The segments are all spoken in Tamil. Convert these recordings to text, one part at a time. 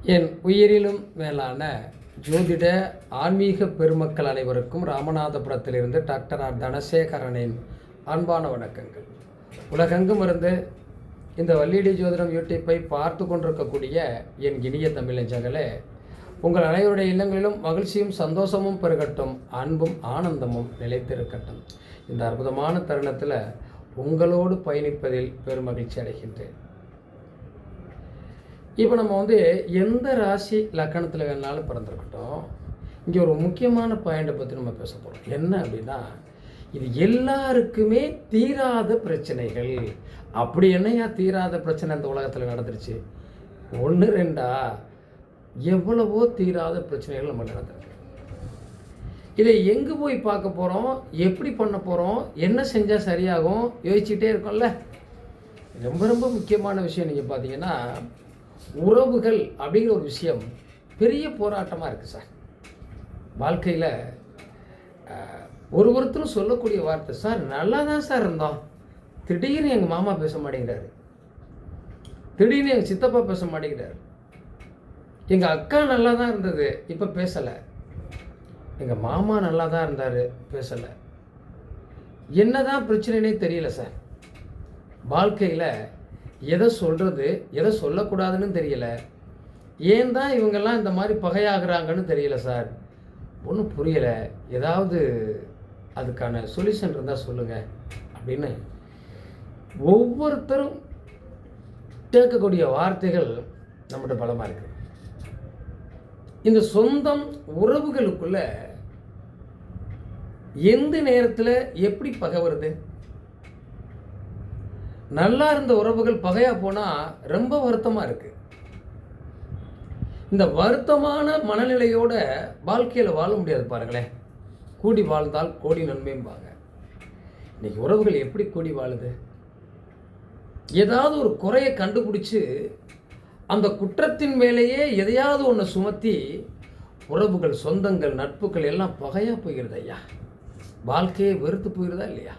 என் உயிரிலும் மேலான ஜோதிட ஆன்மீக பெருமக்கள் அனைவருக்கும் ராமநாதபுரத்திலிருந்து டாக்டர் ஆர் தனசேகரனின் அன்பான வணக்கங்கள். உலகெங்கும் இருந்து இந்த வள்ளிடி ஜோதிடம் யூடியூப்பை பார்த்து கொண்டிருக்கக்கூடிய என் இனிய தமிழ் நெஞ்சங்களே, உங்கள் அனைவருடைய இல்லங்களிலும் மகிழ்ச்சியும் சந்தோஷமும் பெருகட்டும், அன்பும் ஆனந்தமும் நிலைத்திருக்கட்டும். இந்த அற்புதமான தருணத்தில் உங்களோடு பயணிப்பதில் பெருமகிழ்ச்சி அடைகின்றேன். இப்போ நம்ம எந்த ராசி லக்கணத்தில் வேணாலும் பிறந்திருக்கட்டும், இங்கே ஒரு முக்கியமான பாயிண்டை பற்றி நம்ம பேச போகிறோம். என்ன அப்படின்னா, இது எல்லாருக்குமே தீராத பிரச்சனைகள். அப்படி என்னையா தீராத பிரச்சனை இந்த உலகத்தில் நடந்துருச்சு? ஒன்று ரெண்டா, எவ்வளவோ தீராத பிரச்சனைகள் நம்ம நடந்திருக்கு. இதை எங்கே போய் பார்க்க போகிறோம், எப்படி பண்ண போகிறோம், என்ன செஞ்சால் சரியாகும் யோசிச்சுட்டே இருக்கோம்ல. ரொம்ப ரொம்ப முக்கியமான விஷயம் நீங்கள் பார்த்தீங்கன்னா, உறவுகள் அப்படிங்கிற ஒரு விஷயம் பெரிய போராட்டமாக இருக்குது சார். வாழ்க்கையில் ஒருத்தரும் சொல்லக்கூடிய வார்த்தை, சார் நல்லா தான் சார் இருந்தோம், திடீர்னு எங்கள் மாமா பேச மாட்டேங்கிறாரு, திடீர்னு எங்கள் சித்தப்பா பேச மாட்டேங்கிறாரு, எங்கள் அக்கா நல்லா தான் இருந்தது இப்போ பேசலை, எங்கள் மாமா நல்லா தான் இருந்தார் பேசலை. என்ன தான் பிரச்சனைனே தெரியல சார். வாழ்க்கையில் எதை சொல்கிறது எதை சொல்லக்கூடாதுன்னு தெரியல. ஏன் தான் இவங்கெல்லாம் இந்த மாதிரி பகையாகிறாங்கன்னு தெரியல சார். ஒன்றும் புரியலை, ஏதாவது அதுக்கான சொல்யூஷன் இருந்தால் சொல்லுங்கள் அப்படின்னு ஒவ்வொருத்தரும் கேட்கக்கூடிய வார்த்தைகள் நம்மகிட்ட பலமாக இருக்குது. இந்த சொந்தம் உறவுகளுக்குள்ள எந்த நேரத்தில் எப்படி பகை வருது? நல்லா இருந்த உறவுகள் பகையாக போனால் ரொம்ப வருத்தமாக இருக்குது. இந்த வருத்தமான மனநிலையோட வாழ்க்கையில் வாழ முடியாது பாருங்களேன். கூடி வாழ்ந்தால் கோடி நன்மைம்பாங்க. இன்னைக்கு உறவுகள் எப்படி கூடி வாழுது? ஏதாவது ஒரு குறையை கண்டுபிடிச்சு அந்த குற்றத்தின் மேலேயே எதையாவது ஒன்று சுமத்தி உறவுகள், சொந்தங்கள், நட்புகள் எல்லாம் பகையாக போகிறது ஐயா. வாழ்க்கையே வெறுத்து போயிருதா இல்லையா?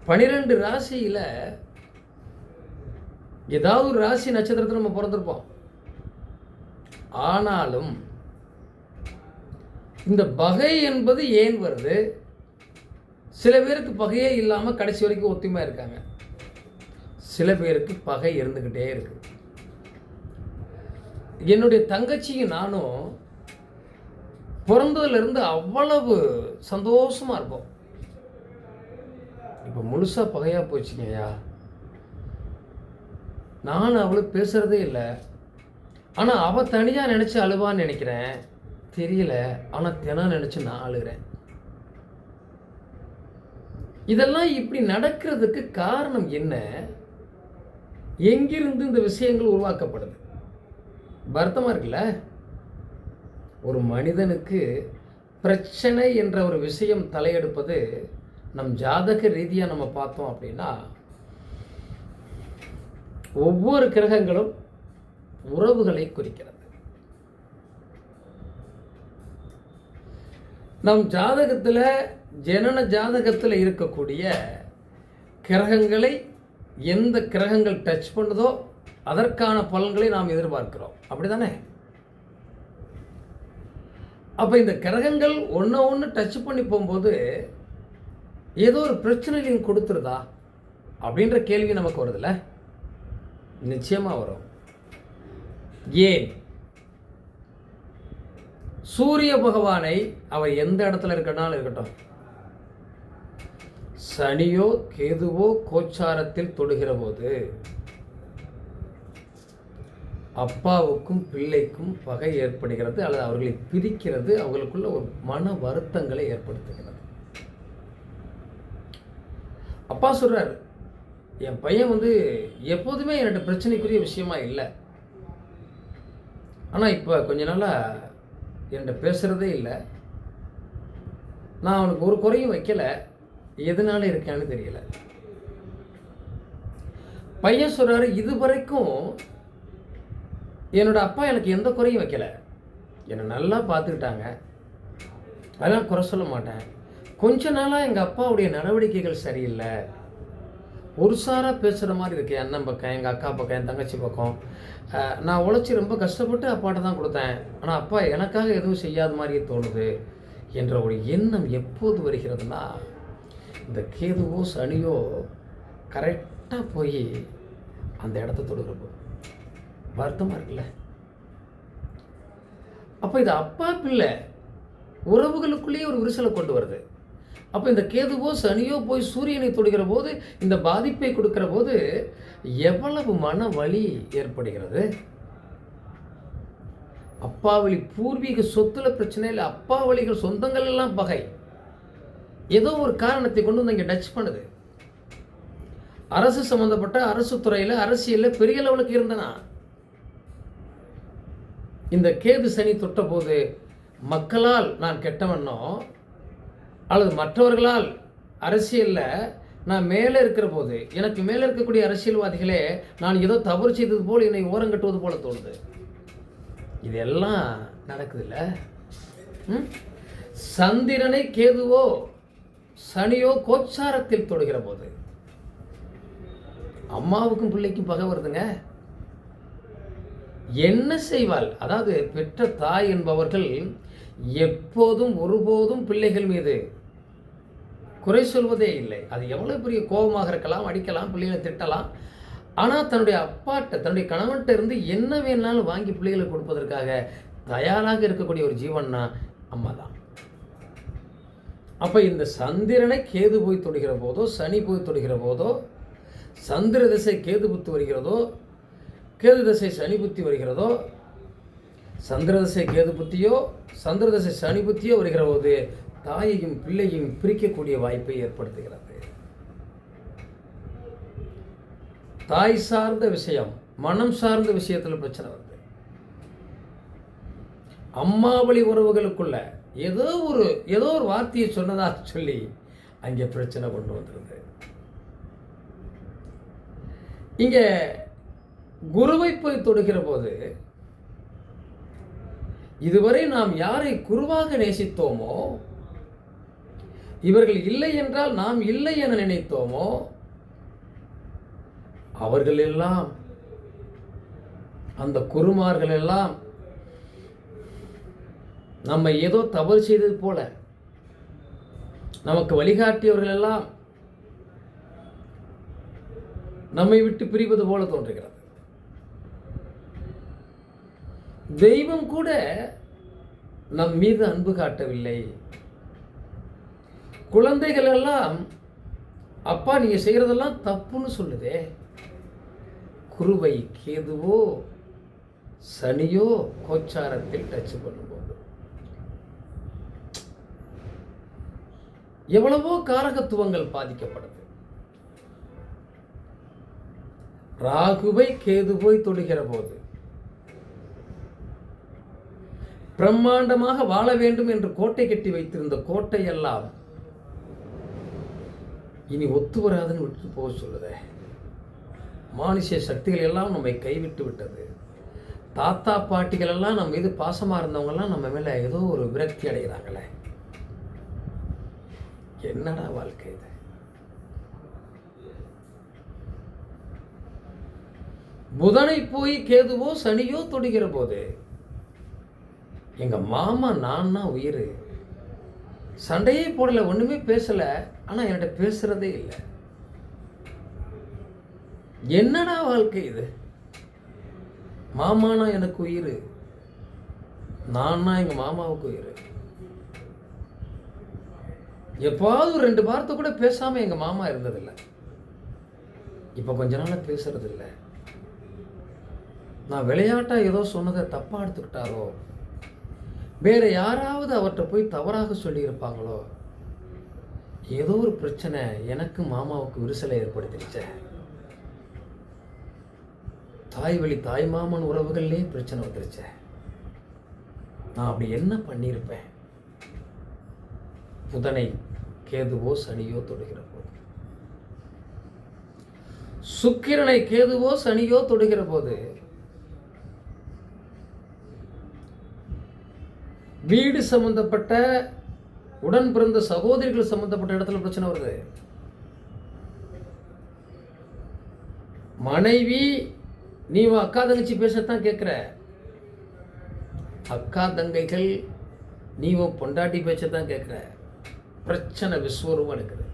12 ராசியில் ஏதாவது ஒரு ராசி நட்சத்திரத்தில் நம்ம பிறந்திருப்போம். ஆனாலும் இந்த பகை என்பது ஏன் வருது? சில பேருக்கு பகையே இல்லாமல் கடைசி வரைக்கும் ஒத்துமையாக இருக்காங்க. சில பேருக்கு பகை இருந்துக்கிட்டே இருக்கு. என்னுடைய தங்கச்சியும் நானும் பிறந்ததுலேருந்து அவ்வளவு சந்தோஷமாக இருப்போம். இப்போ முழுசாக பகையாக போச்சுங்கய்யா. நான் அவளுக்கு பேசுகிறதே இல்லை. ஆனால் அவள் தனியாக நினச்சி அழுவான்னு நினைக்கிறேன், தெரியல. ஆனால் தினம் நினச்சி நான் அழுகிறேன். இதெல்லாம் இப்படி நடக்கிறதுக்கு காரணம் என்ன? எங்கிருந்து இந்த விஷயங்கள் உருவாக்கப்படுது? வருத்தமாக இருக்குல்ல. ஒரு மனிதனுக்கு பிரச்சனை என்ற ஒரு விஷயம் தலையெடுப்பது நம் ஜாதக ரீதியாக நம்ம பார்த்தோம் அப்படின்னா, ஒவ்வொரு கிரகங்களும் உறவுகளை குறிக்கிறது. நம் ஜாதகத்தில், ஜனன ஜாதகத்தில் இருக்கக்கூடிய கிரகங்களை எந்த கிரகங்கள் டச் பண்ணுதோ அதற்கான பலன்களை நாம் எதிர்பார்க்கிறோம். அப்படி தானே? அப்போ இந்த கிரகங்கள் ஒன்று டச் பண்ணி போகும்போது ஏதோ ஒரு பிரச்சனையும் கொடுத்துருதா அப்படின்ற கேள்வி நமக்கு வருதுல்ல. நிச்சயமாக வரும். ஏன்? சூரிய பகவானை அவர் எந்த இடத்துல இருக்கனாலும் இருக்கட்டும், சனியோ கேதுவோ கோச்சாரத்தில் தொடுகிற போது அப்பாவுக்கும் பிள்ளைக்கும் பகை ஏற்படுகிறது, அல்லது அவர்களை பிரிக்கிறது, அவங்களுக்குள்ள ஒரு மன வருத்தங்களை ஏற்படுத்துகிறது. அப்பா சொல்கிறார், என் பையன் எப்போதுமே என்னோட பிரச்சனைக்குரிய விஷயமா இல்லை, ஆனால் இப்போ கொஞ்ச நாளாக என்கிட்ட பேசுகிறதே இல்லை, நான் அவனுக்கு ஒரு குறையும் வைக்கலை, எதனால இருக்கான்னு தெரியல. பையன் சொல்கிறாரு, இது வரைக்கும் என்னோட அப்பா எனக்கு எந்த குறையும் வைக்கலை, என்னை நல்லா பார்த்துக்கிட்டாங்க, அதெல்லாம் குறை சொல்ல மாட்டேன். கொஞ்ச நாளாக எங்கள் அப்பாவுடைய நடவடிக்கைகள் சரியில்லை, ஒரு சாரா பேசுகிற மாதிரி இருக்குது. என் அண்ணன் பக்கம், எங்கள் அக்கா பக்கம், என் தங்கச்சி பக்கம். நான் உழைச்சி ரொம்ப கஷ்டப்பட்டு அப்பாட்ட தான் கொடுத்தேன், ஆனால் அப்பா எனக்காக எதுவும் செய்யாத மாதிரியே தோணுது என்ற ஒரு எண்ணம் எப்போது வருகிறதுனா, இந்த கேதுவோ சனியோ கரெக்டாக போய் அந்த இடத்த தொடுகிறப்போ வருத்தமாக இருக்குல்ல. அப்போ இது அப்பா பிள்ளை உறவுகளுக்குள்ளேயே ஒரு விரிசலை கொண்டு வருது. அப்போ இந்த கேதுவோ சனியோ போய் சூரியனை தொடுகிற போது, இந்த பாதிப்பை கொடுக்கிற போது எவ்வளவு மன வலி ஏற்படுகிறது. அப்பாவளி பூர்வீக சொத்துல பிரச்சனை இல்லை, அப்பாவளிகள் சொந்தங்கள் எல்லாம் பகை. ஏதோ ஒரு காரணத்தை கொண்டு வந்து இங்கே டச் பண்ணுது. அரசு சம்பந்தப்பட்ட அரசு துறையில் அரசியலில் பெரிய லெவலுக்கு இருந்தனா இந்த கேது சனி தொட்ட போது மக்களால் நான் கெட்டவனோ அல்லது மற்றவர்களால் அரசியலில் நான் மேலே இருக்கிற போது எனக்கு மேலே இருக்கக்கூடிய அரசியல்வாதிகளே நான் ஏதோ தவறு செய்தது போல் என்னை ஓரங்கட்டுவது போல தோணுது. இதெல்லாம் நடக்குதுல்ல. சந்திரனை கேதுவோ சனியோ கோச்சாரத்தில் தொடுகிற போது அம்மாவுக்கும் பிள்ளைக்கும் பகை வருதுங்க. என்ன செய்வாள்? அதாவது பெற்ற தாய் என்பவர்கள் எப்போதும் ஒருபோதும் பிள்ளைகள் மீது குறை சொல்வதே இல்லை. அது எவ்வளோ பெரிய கோபமாக இருக்கலாம், அடிக்கலாம், பிள்ளைகளை திட்டலாம். ஆனால் தன்னுடைய அப்பாட்ட, தன்னுடைய கணவன்கிட்ட இருந்து என்ன வேணாலும் வாங்கி பிள்ளைகளுக்கு கொடுப்பதற்காக தயாராக இருக்கக்கூடிய ஒரு ஜீவன்னா அம்மா தான். அப்போ இந்த சந்திரனை கேது போய் தொடுகிற போதோ, சனி போய் தொடுகிற போதோ, சந்திர திசை கேது புத்தி வருகிறதோ, கேது திசை சனி புத்தி வருகிறதோ, சந்திர திசை கேது புத்தியோ சந்திர திசை சனி புத்தியோ வருகிற போது தாயையும் பிள்ளையும் பிரிக்கக்கூடிய வாய்ப்பை ஏற்படுத்துகிறது. தாய் சார்ந்த விஷயம், மனம் சார்ந்த விஷயத்தில் பிரச்சனை வருது. அம்மாவளி உறவுகளுக்குள்ள ஏதோ ஒரு வார்த்தையை சொன்னதாக சொல்லி அங்கே பிரச்சனை கொண்டு வந்துருது. இங்கே குருவை போய் தொடுகிற போது இதுவரை நாம் யாரை குருவாக நேசித்தோமோ, இவர்கள் இல்லை என்றால் நாம் இல்லை என நினைத்தோமோ, அவர்கள் எல்லாம், அந்த குருமார்கள் எல்லாம் நம்மை ஏதோ தவறு செய்தது போல, நமக்கு வழிகாட்டியவர்கள் எல்லாம் நம்மை விட்டு பிரிவது போல தோன்றுகிறது. தெய்வம் கூட நம் மீது அன்பு காட்டவில்லை. குழந்தைகள் எல்லாம் அப்பா நீங்க செய்யறதெல்லாம் தப்புன்னு சொல்லுதே. குருவை கேதுவோ சனியோ கோச்சாரத்தில் டச் பண்ணும்போது எவ்வளவோ காரகத்துவங்கள் பாதிக்கப்படுது. ராகுவை கேது போய் தொடுகிற போது பிரம்மாண்டமாக வாழ வேண்டும் என்று கோட்டை கட்டி வைத்திருந்த கோட்டையெல்லாம் இனி ஒத்து வராதுன்னு விட்டு போக சொல்லுதே. மானுஷ சக்திகள் எல்லாம் நம்மை கைவிட்டு விட்டது. தாத்தா பாட்டிகள் எல்லாம் நம்ம மீது பாசமா இருந்தவங்கெல்லாம் நம்ம மேல ஏதோ ஒரு விரக்தி அடைகிறாங்களே. என்னடா வாழ்க்கை இது? புதனை போய் கேதுவோ சனியோ தொடுகிற போது எங்க மாமா நான் உயிர், சண்டையே போடல, ஒண்ணுமே பேசல, ஆனா என்கிட்ட பேசுறதே இல்லை. என்னடா வாழ்க்கை இது? மாமானா எனக்கு உயிர், நான்னா எங்க மாமாவுக்கு உயிர். எப்பாவது ஒரு 2 வார்த்தை கூட பேசாம எங்க மாமா இருந்ததில்லை. இப்ப கொஞ்ச நாள பேசுறது இல்லை. நான் விளையாட்டா ஏதோ சொன்னதை தப்பா எடுத்துக்கிட்டாரோ, வேற யாராவது அவர்கிட்ட போய் தவறாக சொல்லியிருப்பாங்களோ, ஏதோ ஒரு பிரச்சனை எனக்கு மாமாவுக்கு விரிசலை ஏற்படுத்திடுச்ச. தாய் வழி தாய் மாமன் உறவுகள்லே பிரச்சனை வந்துருச்ச. நான் அப்படி என்ன பண்ணியிருப்பேன்? புதனை கேதுவோ சனியோ தொடுகிற போது, சுக்கிரனை கேதுவோ சனியோ தொடுகிற போது வீடு சம்பந்தப்பட்ட உடன் பிறந்த சகோதரிகள் சம்பந்தப்பட்ட இடத்துல பிரச்சனை வருது. மனைவி நீ அக்கா தங்கச்சி பேசத்தான் கேட்குற, அக்கா தங்கைகள் நீ பொண்டாட்டி பேச்சத்தான் கேட்குற. பிரச்சனை விஸ்வரூபம் எடுக்குது.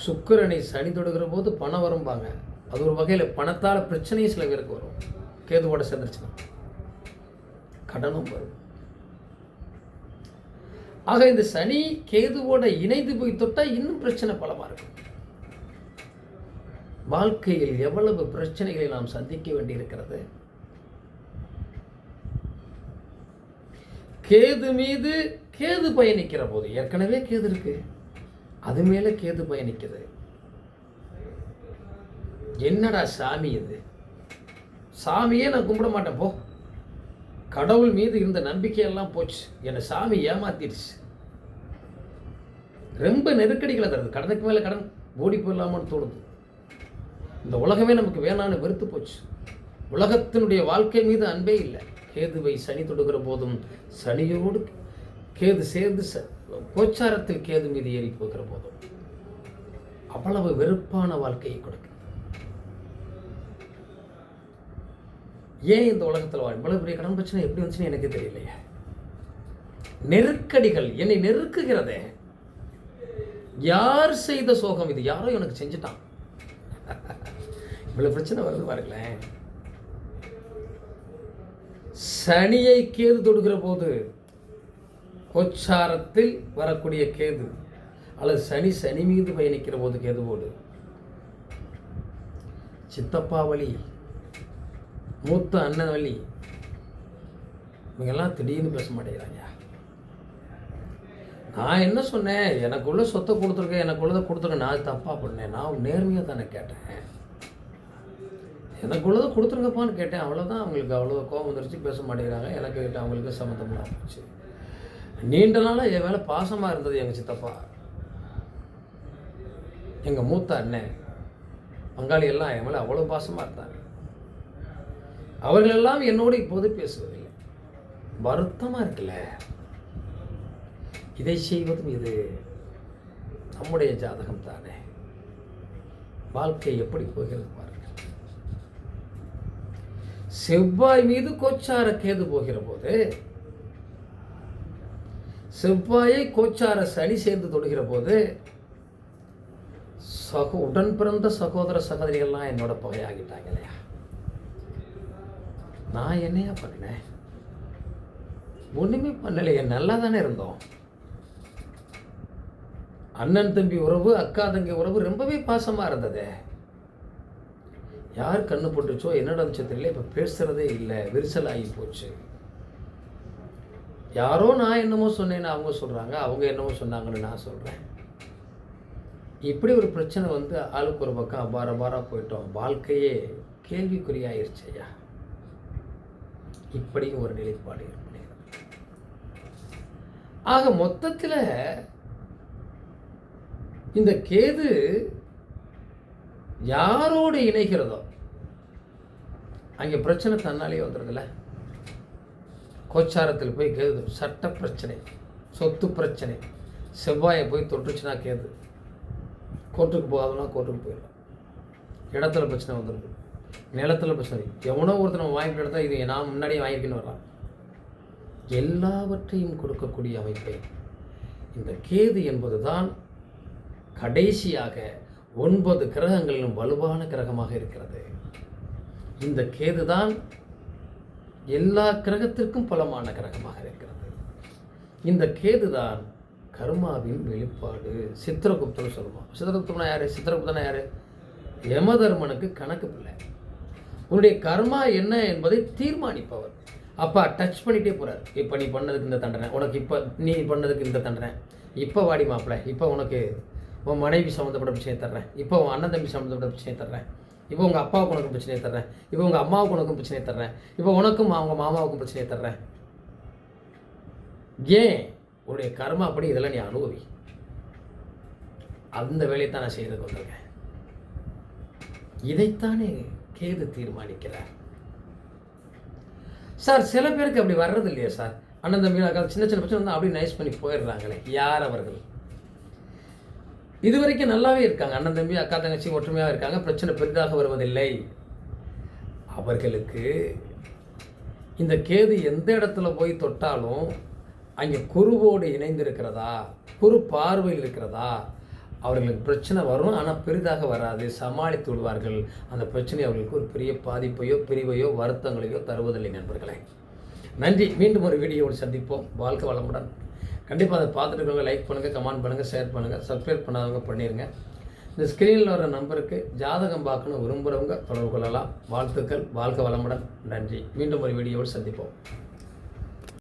சுக்கிரனை சனி தொடுகிற போது பணம் வரும்பாங்க. அது ஒரு வகையில் பணத்தால் பிரச்சனையும் சில பேருக்கு வரும். கேதுவோட சேர்ந்துருச்சுன்னா கடனும் வரும். ஆக இந்த சனி கேதுவோட இணைந்து போய் தொட்டா இன்னும் பிரச்சனை பலமா இருக்கும். வாழ்க்கையில் எவ்வளவு பிரச்சனைகளை நாம் சந்திக்க வேண்டியிருக்கிறது. கேது மீது கேது பயணிக்கிற போது, ஏற்கனவே கேது இருக்கு, அது மேல கேது பயணிக்குது. என்னடா சாமி இது? சாமியே நான் கும்பிட மாட்டேன் போ. கடவுள் மீது இருந்த நம்பிக்கையெல்லாம் போச்சு, என்னை சாமி ஏமாத்திடுச்சு. ரொம்ப நெருக்கடிகளை தருது. கடனுக்கு மேலே கடன், ஓடி போயிடலாமான்னு தோணுது. இந்த உலகமே நமக்கு வேணான்னு வெறுத்து போச்சு. உலகத்தினுடைய வாழ்க்கை மீது அன்பே இல்லை. கேதுவை சனி தொடுகிற போதும், சனியோடு கேது சேர்ந்து கோச்சாரத்தில் கேது மீது ஏறி போகிற போதும் அவ்வளவு வெறுப்பான வாழ்க்கையை கொடுக்கு. ஏன் இந்த உலகத்தில் இவ்வளவு பெரிய கடன் பிரச்சனை எப்படி வந்துச்சுன்னு எனக்கு தெரியலையே. நெருக்கடிகள் என்னை நெருக்குகிறதே. யார் செய்த சோகம் இது? யாரோ எனக்கு செஞ்சுட்டான். இவ்வளவு பிரச்சனை வருது பாருங்களேன். சனியை கேது தொடுகிற போது, கோச்சாரத்தில் வரக்கூடிய கேது அல்லது சனி மீது பயணிக்கிற போது கேதுவோடு, சித்தப்பா வழி, மூத்த அண்ணன் வழி, இவங்கெல்லாம் திடீர்னு பேச மாட்டேங்கிறாங்க. நான் என்ன சொன்னேன்? எனக்குள்ள சொத்தை கொடுத்துருக்கேன், எனக்குள்ளதை கொடுத்துருக்கேன். நான் தப்பா பண்ணேன்? நான் நேர்மையாக தானே கேட்டேன். எனக்குள்ளதை கொடுத்துருங்கப்பான்னு கேட்டேன். அவ்வளோதான். அவங்களுக்கு அவ்வளோ கோபம் வந்துருச்சு, பேச மாட்டேங்கிறாங்க. எனக்கு அவங்களுக்கு சம்மந்தமாக போச்சு. நீண்ட நாளாக என் மேலே பாசமாக இருந்தது எங்கள் சித்தப்பா, எங்கள் மூத்த அண்ணன், பங்காளி எல்லாம் என் மேலே அவ்வளோ பாசமாக இருந்தாங்க. அவர்களெல்லாம் என்னோடு இப்போது பேசுவதில்லை. வருத்தமாக இருக்குல்ல. இதை செய்வதும் இது நம்முடைய ஜாதகம் தானே. வாழ்க்கை எப்படி போகிறது பாருங்க. செவ்வாய் மீது கோச்சார கேது போகிற போது, செவ்வாயை கோச்சார சனி சேர்ந்து தொடுகிற போது, உடன் பிறந்த சகோதர சகோதரிகள்லாம் என்னோட பகையாகிட்டாங்க இல்லையா? நான் என்னையா பண்ணேன்? ஒண்ணுமே பண்ணலையே, நல்லா தானே இருந்தோம். அண்ணன் தம்பி உறவு, அக்கா தங்கி உறவு ரொம்பவே பாசமா இருந்ததே. யார் கண்ணு போட்டுச்சோ என்னோட தெரியல, இப்ப பேசுறதே இல்லை, விரிசல் ஆகி போச்சு. யாரோ நான் என்னமோ சொன்னேன்னு அவங்க சொல்றாங்க, அவங்க என்னமோ சொன்னாங்கன்னு நான் சொல்றேன். இப்படி ஒரு பிரச்சனை வந்து ஆளுக்கு ஒரு பக்கம் அபாரபாரா போயிட்டோம். வாழ்க்கையே கேள்விக்குறியாயிருச்சு ஐயா. இப்படியும் ஒரு நிலைப்பாடு ஏற்படுகிறது. ஆக மொத்தத்தில் இந்த கேது யாரோடு இணைகிறதோ அங்கே பிரச்சனை தன்னாலே வந்துடுதுல்ல. கோச்சாரத்தில் போய் கேது சட்ட பிரச்சனை, சொத்து பிரச்சனை, செவ்வாயை போய் தொட்டுச்சுன்னா கேது கோர்ட்டுக்கு போகாதுன்னா கோர்ட்டுக்கு போயிடலாம். இடத்துல பிரச்சனை வந்துடுது, நிலத்தில் பிரச்சனை. எவனோ ஒருத்தர் நம்ம வாங்கிட்டு எடுத்தால் இது நான் முன்னாடியே வாங்கிக்கின்னு வரலாம். எல்லாவற்றையும் கொடுக்கக்கூடிய அமைப்பை இந்த கேது என்பது தான் கடைசியாக 9 கிரகங்களிலும் வலுவான கிரகமாக இருக்கிறது. இந்த கேது தான் எல்லா கிரகத்திற்கும் பலமான கிரகமாக இருக்கிறது. இந்த கேது தான் கர்மாவின் வெளிப்பாடு. சித்திரகுப்தன் சொல்லுவான். சித்திரகுப்தனா யாரு? சித்திரகுப்தனா யாரு? யமதர்மனுக்கு கணக்கு பிள்ளை. உன்னுடைய கர்மா என்ன என்பதை தீர்மானிப்பவர். அப்பா டச் பண்ணிட்டே போறாரு. இப்போ நீ பண்ணதுக்கு இந்த தண்டனை, உனக்கு இப்போ நீ பண்ணதுக்கு இந்த தண்டனை, இப்போ வாடி மாப்பிள்ள, இப்போ உனக்கு உன் மனைவி சம்மந்தப்பட்ட பிரச்சனையை தர்றேன், இப்போ உன் அண்ணன் தம்பி சம்மந்தப்பட்ட பிரச்சனையை தர்றேன், இப்போ உங்கள் அப்பாவுக்கு உனக்கு பிரச்சனையை தர்றேன், இப்போ உங்கள் அம்மாவுக்கு உனக்கும் பிரச்சனையை தர்றேன், இப்போ உனக்கும் அவங்க மாமாவுக்கும் பிரச்சனையை தர்றேன். ஏன்? உன்னுடைய கர்மா அப்படி, இதெல்லாம் நீ அனுபவி. அந்த வேலையை தான் நான் செய்து கொண்டிருக்கேன். இதைத்தானே கேது தீர்மானிக்கிறார். சார் சில பேருக்கு அப்படி வர்றது இல்லையா சார்? அண்ணன் தம்பி சின்ன சின்ன பிரச்சனை வந்து அப்படி நைஸ் பண்ணி போயிடுறாங்களே. யார் அவர்கள்? இது வரைக்கும் நல்லாவே இருக்காங்க. அண்ணன் தம்பி, அக்கா தங்கச்சி ஒற்றுமையாக இருக்காங்க. பிரச்சனை பெரிதாக வருவதில்லை. அவர்களுக்கு இந்த கேது எந்த இடத்துல போய் தொட்டாலும் அங்கே குருவோடு இணைந்திருக்கிறதா, குரு பார்வையில் இருக்கிறதா, அவர்களுக்கு பிரச்சனை வரும். ஆனால் பெரிதாக வராது, சமாளித்து விடுவார்கள். அந்த பிரச்சனை அவர்களுக்கு ஒரு பெரிய பாதிப்பையோ பிரிவையோ வருத்தங்களையோ தருவதில்லை. நண்பர்களே, நன்றி. மீண்டும் ஒரு வீடியோவோடு சந்திப்போம். வாழ்க்கை வளமுடன். கண்டிப்பாக அதை பார்த்துட்டு இருக்கவங்க லைக் பண்ணுங்கள், கமெண்ட் பண்ணுங்கள், ஷேர் பண்ணுங்கள். சப்ஸ்கிரைப் பண்ணாதவங்க பண்ணிடுங்க. இந்த ஸ்க்ரீனில் வர நம்பருக்கு ஜாதகம் பார்க்கணும் விரும்புகிறவங்க தொடர்பு கொள்ளலாம். வாழ்த்துக்கள். வாழ்க்கை வளமுடன். நன்றி. மீண்டும் ஒரு வீடியோவோடு சந்திப்போம்.